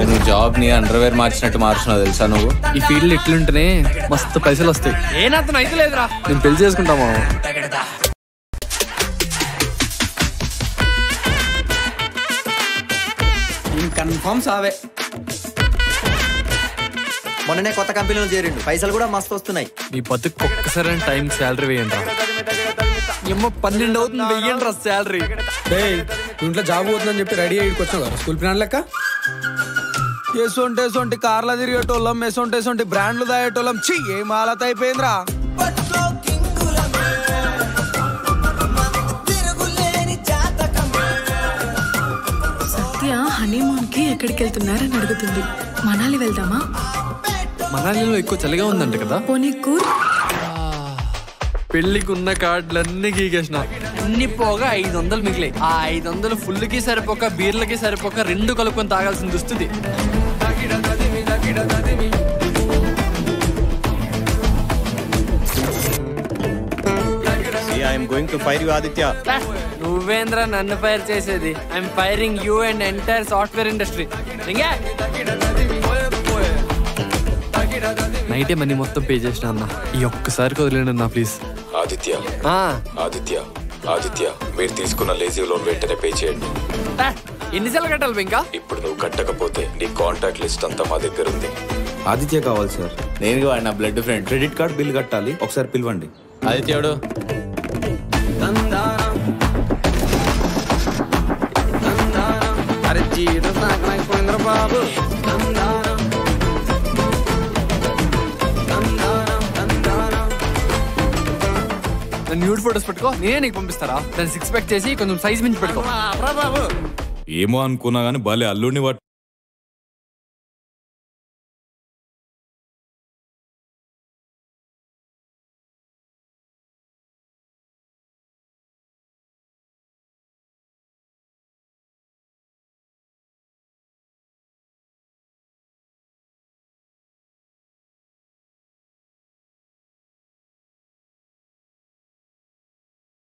నువ్వు జాబ్ ని అండర్వేర్ మార్చినట్టు మార్చినావు తెలుసా నువ్వు? ఈ ఫీల్డ్ ఇట్లుంటేనే మస్తు పైసలు వస్తాయి. ఏనర్థం అయితే లేదురా. నేను పెళ్లి చేసుకుంటామా? కన్ఫర్మ్ సావే. మొన్ననే కొత్త కంపెనీలో చేరిండు, పైసలు కూడా మస్తు వస్తున్నాయి. నీ బతుకు ఒక్కసారి టైం శాలరీ వేయండి. ఏమో 12 అవుతుంది, వెయ్యండి రా శాలరీ. ఇంట్లో జాబ్ పోతుందని చెప్పి రెడీ అయ్యి వచ్చావు కదా స్కూల్ ప్లాన్ లెక్క. ఎసొంటి కార్ల తిరిగేటోళ్ళం, ఎసొంటి బ్రాండ్లు తాగేటోళ్ళం. ఛీ, ఏం హాలత్ అయిపోయిందిరా. సత్య హనీమూన్ కి ఎక్కడికి వెళ్తున్నారని అడుగుతుంది. మనాలి వెళ్దామా? మనాలిలో ఎక్కువ చలిగా ఉందంట కదా. పోనీ కూర్. పెళ్లికి ఉన్న కార్డులన్నీ గీకేసిన. అన్ని పోగా 500 మిగిలే. ఆ 500 ఫుల్కి సరిపోక బీర్లకి సరిపోక 2 కలుపుకొని తాగాల్సిన దుస్థితి. నువ్వేంద్ర నన్ను ఫైర్ చేసేది? I'm firing you and entire software industry. నైటే మనీ మొత్తం పే చేసిన అన్న. ఈ ఒక్కసారికి వదిలేండి అన్న ప్లీజ్. ఆదిత్య మీరు తీసుకున్న లేజీ లోన్ వెంటనే పే చేయండి. ఎన్నిసార్లు కట్టాలి ఇంకా? ఇప్పుడు నువ్వు కట్టకపోతే నీ కాంటాక్ట్ లిస్ట్ అంతా మా దగ్గర ఉంది. ఆదిత్య కావాలి సార్. నేను వాడు నా blood friend. Credit card bill కట్టాలి, ఒకసారి పిలవండి. ఆదిత్యడు అరే జీవితం సాగలేకపోయిందిరా బాబు. న్యూడ్ ఫోటోస్ పెట్టుకో, నేనే నీకు పంపిస్తారా? దాన్ని 6 ప్యాక్ చేసి కొంచెం సైజ్ మించి పెట్టుకో. ఏమో అనుకున్నా గానీ భలే అల్లుడిని